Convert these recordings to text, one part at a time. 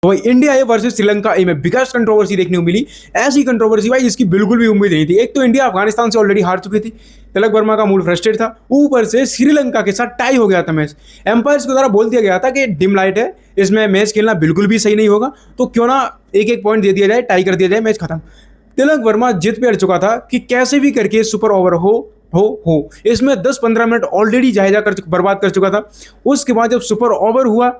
तो भाई India A versus Sri Lanka ए में बिगेस्ट कंट्रोवर्सी देखने को मिली। ऐसी कंट्रोवर्सी भाई जिसकी बिल्कुल भी उम्मीद नहीं थी। एक तो इंडिया अफगानिस्तान से ऑलरेडी हार चुकी थी, तिलक वर्मा का मूड फ्रस्ट्रेट था, ऊपर से श्रीलंका के साथ टाई हो गया था मैच। एम्पायर्स के द्वारा बोल दिया गया था कि डिम लाइट है, इसमें मैच खेलना बिल्कुल भी सही नहीं होगा, तो क्यों ना एक एक पॉइंट दे दिया जाए, टाई कर दिया जाए, मैच खत्म। तिलक वर्मा जिद पे अड़ चुका था कि कैसे भी करके सुपर ओवर हो। इसमें 10-15 मिनट ऑलरेडी जायजा कर बर्बाद कर चुका था। उसके बाद जब सुपर ओवर हुआ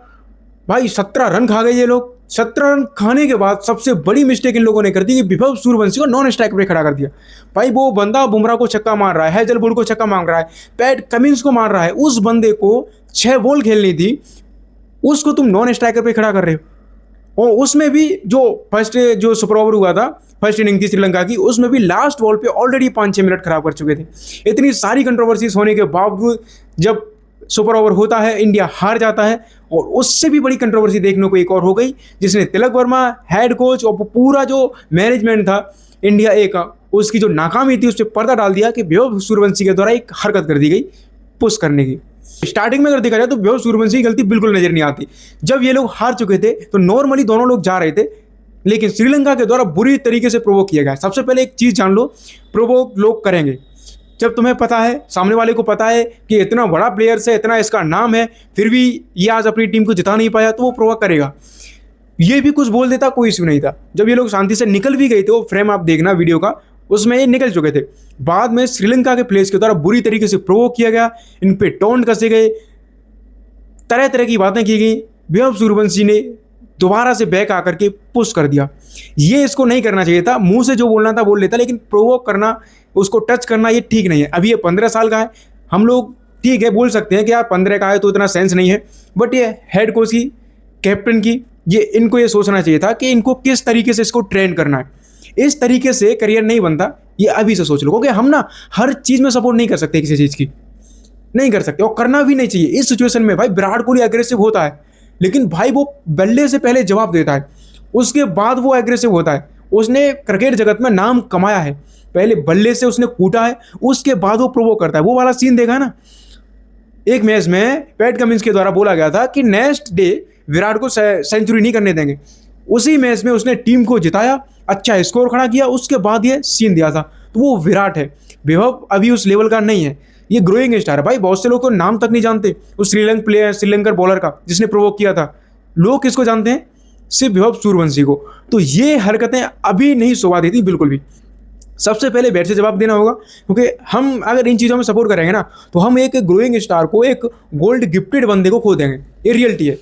भाई 17 रन खा गए ये लोग। 17 रन खाने के बाद सबसे बड़ी मिस्टेक इन लोगों ने कर दी कि विभव सूर्यवंशी को नॉन स्ट्राइक पे खड़ा कर दिया। भाई वो बंदा बुमराह को छक्का मार रहा है, हेजलवुड को छक्का मार रहा है, पैट कमिंस को मार रहा है, उस बंदे को 6 बॉल खेलनी थी, उसको तुम नॉन स्ट्राइकर पे खड़ा कर रहे हो। और उसमें भी जो सुपर ओवर हुआ था, फर्स्ट इनिंग थी श्रीलंका की, उसमें भी लास्ट बॉल पे ऑलरेडी 5-6 मिनट खराब कर चुके थे। इतनी सारी कंट्रोवर्सीज होने के बावजूद जब सुपर ओवर होता है इंडिया हार जाता है। और उससे भी बड़ी कंट्रोवर्सी देखने को एक और हो गई, जिसने तिलक वर्मा, हेड कोच और पूरा जो मैनेजमेंट था इंडिया ए का, उसकी जो नाकामी थी उस पर पर्दा डाल दिया कि विभव सूर्यवंशी के द्वारा एक हरकत कर दी गई पुश करने की। स्टार्टिंग में अगर देखा जाए तो विभव सूर्यवंशी की गलती बिल्कुल नजर नहीं आती। जब ये लोग हार चुके थे तो नॉर्मली दोनों लोग जा रहे थे, लेकिन श्रीलंका के द्वारा बुरी तरीके से प्रोवोक किया गया। सबसे पहले एक चीज जान लो, प्रोवोक लोग करेंगे जब तुम्हें पता है, सामने वाले को पता है कि इतना बड़ा प्लेयर है, इतना इसका नाम है, फिर भी ये आज अपनी टीम को जिता नहीं पाया, तो वो प्रोवोक करेगा। ये भी कुछ बोल देता, कोई इश्यू नहीं था। जब ये लोग शांति से निकल भी गए थे, वो फ्रेम आप देखना वीडियो का, उसमें ये निकल चुके थे। बाद में श्रीलंका के प्लेयर्स के द्वारा बुरी तरीके से प्रोवोक किया गया, इन पे टोंट कसे गए, तरह तरह की बातें की गई। विभव सूर्यवंशी ने दोबारा से बैक आकर के पुश कर दिया। ये इसको नहीं करना चाहिए था, मुंह से जो बोलना था बोल लेता, लेकिन प्रोवोक करना, उसको टच करना, ये ठीक नहीं है। अभी ये 15 साल का है, हम लोग ठीक है बोल सकते हैं कि यार 15 का है तो इतना सेंस नहीं है, बट ये हेड कोच की, कैप्टन की, ये इनको ये सोचना चाहिए था कि इनको किस तरीके से इसको ट्रेन करना है। इस तरीके से करियर नहीं बनता, ये अभी से सोच लो, क्योंकि हम ना हर चीज़ में सपोर्ट नहीं कर सकते, किसी चीज़ की नहीं कर सकते, और करना भी नहीं चाहिए। इस सिचुएशन में भाई विराट कोहली एग्रेसिव होता है, लेकिन भाई वो बल्ले से पहले जवाब देता है, उसके बाद वो एग्रेसिव होता है। उसने क्रिकेट जगत में नाम कमाया है, पहले बल्ले से उसने कूटा है, उसके बाद वो प्रोवोक करता है। वो वाला सीन देखा ना, एक मैच में पैट कमिंस के द्वारा बोला गया था कि नेक्स्ट डे विराट को सेंचुरी नहीं करने देंगे। उसी मैच में उसने टीम को जिताया, अच्छा स्कोर खड़ा किया, उसके बाद ये सीन दिया था। तो वो विराट है। विभव अभी उस लेवल का नहीं है, ये ग्रोइंग स्टार है भाई। बहुत से लोग तो नाम तक नहीं जानते उस श्रीलंकर बॉलर का जिसने प्रोवोक किया था। लोग किसको जानते हैं? सिर्फ विभव सूर्यवंशी को। तो ये हरकतें अभी नहीं शोभा देती बिल्कुल भी। सबसे पहले बैट से जवाब देना होगा, क्योंकि हम अगर इन चीज़ों में सपोर्ट करेंगे ना, तो हम एक ग्रोइंग स्टार को, एक गोल्ड गिफ्टेड बंदे को खो देंगे। ये रियलिटी है।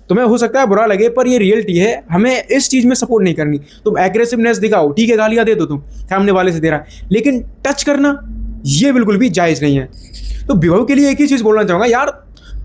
तुम्हें हो सकता है बुरा लगे, पर ये रियलिटी है। हमें इस चीज़ में सपोर्ट नहीं करनी। तुम एग्रेसिवनेस दिखाओ, ठीक है, गालियाँ दे दो तुम, सामने वाले से दे रहा है, लेकिन टच करना ये बिल्कुल भी जायज़ नहीं है। तो विभव के लिए एक ही चीज़ बोलना चाहूँगा, यार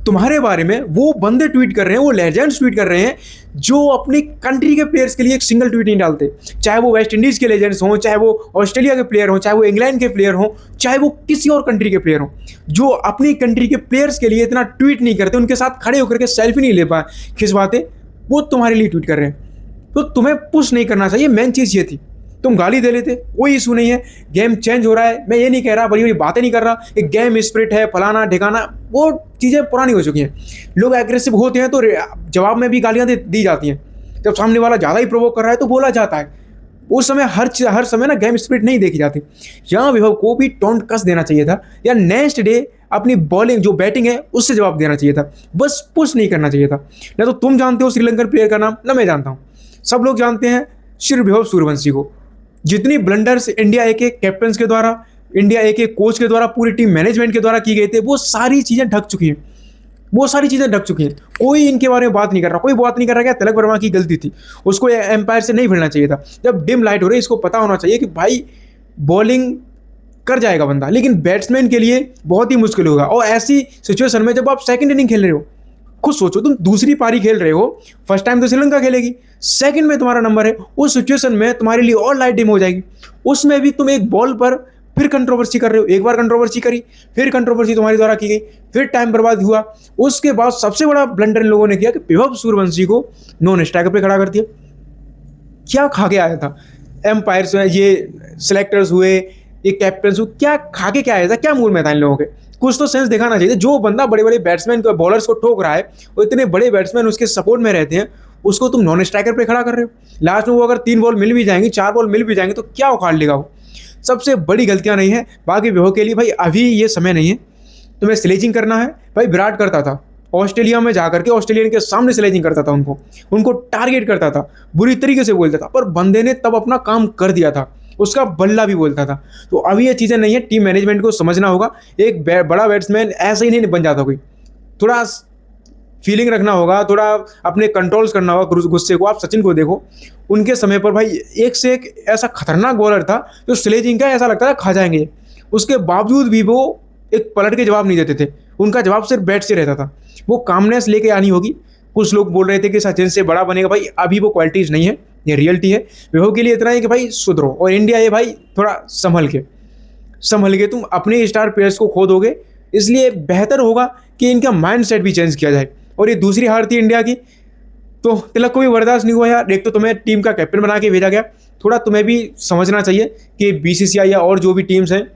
तुम्हारे बारे में वो बंदे ट्वीट कर रहे हैं, वो लेजेंड्स ट्वीट कर रहे हैं जो अपनी कंट्री के प्लेयर्स के लिए एक सिंगल ट्वीट नहीं डालते। चाहे वो वेस्ट इंडीज़ के लेजेंड्स हों, चाहे वो ऑस्ट्रेलिया के प्लेयर हों, चाहे वो इंग्लैंड के प्लेयर हों, चाहे वो किसी और कंट्री के प्लेयर हों, जो अपनी कंट्री के प्लेयर्स के लिए इतना ट्वीट नहीं करते, उनके साथ खड़े होकर के सेल्फी नहीं ले पाए खिंचवाते, वो तुम्हारे लिए ट्वीट कर रहे हैं। तो तुम्हें पुश नहीं करना चाहिए। मेन चीज़ ये थी। तुम गाली दे लेते, कोई इशू नहीं है। गेम चेंज हो रहा है, मैं ये नहीं कह रहा, बड़ी बड़ी बातें नहीं कर रहा, एक गेम स्पिरिट है, फलाना ठिकाना, वो चीज़ें पुरानी हो चुकी हैं। लोग एग्रेसिव होते हैं तो जवाब में भी गालियाँ दी जाती हैं। जब सामने वाला ज़्यादा ही प्रोवोक कर रहा है तो बोला जाता है। उस समय हर समय ना गेम स्पिरिट नहीं देखी जाती। यहाँ विभव को भी टोंट कस देना चाहिए था, या नेक्स्ट डे अपनी बॉलिंग जो बैटिंग है उससे जवाब देना चाहिए था, बस पुश नहीं करना चाहिए था। ना तो तुम जानते हो श्रीलंकन प्लेयर का नाम, ना मैं जानता हूँ, सब लोग जानते हैं सिर्फ विभव सूर्यवंशी को। जितनी ब्लंडर्स इंडिया ए के कैप्टन के द्वारा, इंडिया ए के कोच के द्वारा, पूरी टीम मैनेजमेंट के द्वारा की गई थे, वो सारी चीज़ें ढक चुकी हैं। वो सारी चीज़ें ढक चुकी हैं। कोई इनके बारे में बात नहीं कर रहा, कोई बात नहीं कर रहा क्या तिलक वर्मा की गलती थी, उसको एम्पायर से नहीं भिड़ना चाहिए था। जब डिम लाइट हो रही है, इसको पता होना चाहिए कि भाई बॉलिंग कर जाएगा बंदा, लेकिन बैट्समैन के लिए बहुत ही मुश्किल होगा। और ऐसी सिचुएशन में जब आप सेकंड इनिंग खेल रहे हो, खुद सोचो, तुम दूसरी पारी खेल रहे हो, फर्स्ट टाइम तो श्रीलंका खेलेगी, सेकंड में तुम्हारा नंबर है, उस सिचुएशन में तुम्हारे लिए और लाइट डिम हो जाएगी। उसमें भी तुम एक बॉल पर फिर कंट्रोवर्सी कर रहे हो। एक बार कंट्रोवर्सी करी, फिर कंट्रोवर्सी तुम्हारे द्वारा की गई, फिर टाइम बर्बाद हुआ। उसके बाद सबसे बड़ा ब्लंडर इन लोगों ने किया कि विभव सूर्यवंशी को नॉन स्ट्राइकर पे खड़ा कर दिया। क्या खा के आया था? एम्पायर्स ये सिलेक्टर्स हुए, ये कैप्टन्स हुए, क्या खा के क्या आया था? क्या मूड में था इन लोगों के? कुछ तो सेंस दिखाना चाहिए। जो बंदा बड़े बड़े बैट्समैन को, बॉलर्स को ठोक रहा है, वो इतने बड़े बैट्समैन उसके सपोर्ट में रहते हैं, उसको तुम नॉन स्ट्राइकर पे खड़ा कर रहे हो। लास्ट में वो अगर 3 बॉल मिल भी जाएंगी, 4 बॉल मिल भी जाएंगे तो क्या उखाड़ लेगा वो। सबसे बड़ी गलतियां नहीं है। बाकी विभव के लिए भाई अभी ये समय नहीं है, तुम्हें स्लेजिंग करना है। भाई विराट करता था ऑस्ट्रेलिया में जाकर के, ऑस्ट्रेलियन के सामने स्लेजिंग करता था, उनको टारगेट करता था, बुरी तरीके से बोलता था, पर बंदे ने तब अपना काम कर दिया था, उसका बल्ला भी बोलता था। तो अभी ये चीज़ें नहीं है, टीम मैनेजमेंट को समझना होगा। एक बड़ा बैट्समैन ऐसे ही नहीं बन जाता कोई, थोड़ा फीलिंग रखना होगा, थोड़ा अपने कंट्रोल्स करना होगा गुस्से को। आप सचिन को देखो, उनके समय पर भाई एक से एक ऐसा खतरनाक बॉलर था जो स्लेजिंग का ऐसा लगता था खा जाएंगे, उसके बावजूद भी वो एक पलट के जवाब नहीं देते थे, उनका जवाब सिर्फ बैट से रहता था। वो कामनेस लेके आनी होगी। कुछ लोग बोल रहे थे कि सचिन से बड़ा बनेगा, भाई अभी वो क्वालिटीज़ नहीं है, ये रियलिटी है। विभव के लिए इतना है कि भाई सुधरो, और इंडिया ये भाई थोड़ा संभल के तुम अपने स्टार प्लेयर्स को खो दोगे, इसलिए बेहतर होगा कि इनका माइंड सेट भी चेंज किया जाए। और ये दूसरी हार थी इंडिया की, तो तिलक को भी बर्दाश्त नहीं हुआ यार। एक तो तुम्हें टीम का कैप्टन बना के भेजा गया, थोड़ा तुम्हें भी समझना चाहिए कि बीसीसीआई या और जो भी टीम्स हैं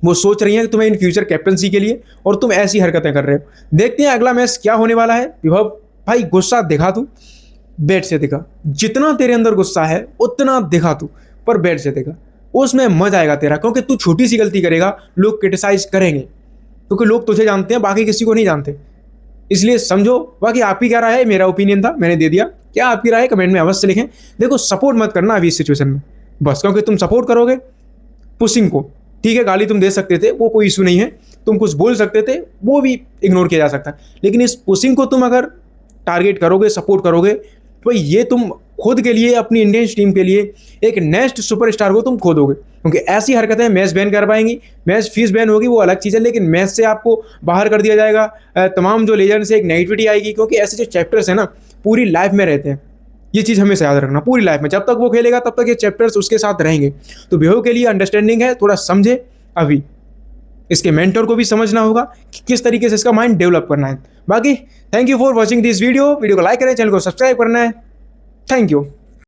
वो सोच रही हैं कि तुम्हें इन फ्यूचर कैप्टनसी के लिए, और तुम ऐसी हरकतें कर रहे हो। देखते हैं अगला मैच क्या होने वाला है। विभव भाई गुस्सा दिखा तू, बैट से दिखा, जितना तेरे अंदर गुस्सा है उतना दिखा तू, पर बैट से दिखा, उसमें मजा आएगा तेरा। क्योंकि तू छोटी सी गलती करेगा, लोग क्रिटिसाइज करेंगे, क्योंकि लोग तुझे जानते हैं, बाकी किसी को नहीं जानते, इसलिए समझो। बाकी आपकी क्या राय है, मेरा ओपिनियन था, मैंने दे दिया। क्या आपकी राय है कमेंट में अवश्य लिखें। देखो सपोर्ट मत करना अभी इस सिचुएशन में बस, क्योंकि तुम सपोर्ट करोगे पुशिंग को, ठीक है गाली तुम दे सकते थे, वो कोई इशू नहीं है, तुम कुछ बोल सकते थे, वो भी इग्नोर किया जा सकता है। लेकिन इस पुशिंग को तुम अगर टारगेट करोगे, सपोर्ट करोगे, तो ये तुम खुद के लिए, अपनी इंडियन टीम के लिए एक नेक्स्ट सुपरस्टार को तुम खो दोगे। क्योंकि ऐसी हरकतें मैच बैन कर पाएंगी, मैच फीस बैन होगी वो अलग चीज़ है, लेकिन मैच से आपको बाहर कर दिया जाएगा। तमाम जो लेजेंड से एक नेगेटिविटी आएगी, क्योंकि ऐसे जो चैप्टर्स हैं ना पूरी लाइफ में रहते हैं। ये चीज़ हमेशा याद रखना, पूरी लाइफ में जब तक वो खेलेगा तब तक ये चैप्टर्स उसके साथ रहेंगे। तो विभव के लिए अंडरस्टैंडिंग है, थोड़ा समझे। अभी इसके मेंटर को भी समझना होगा कि किस तरीके से इसका माइंड डेवलप करना है। बाकी thank you for watching this video को लाइक करें, चैनल को सब्सक्राइब करना है। Thank you.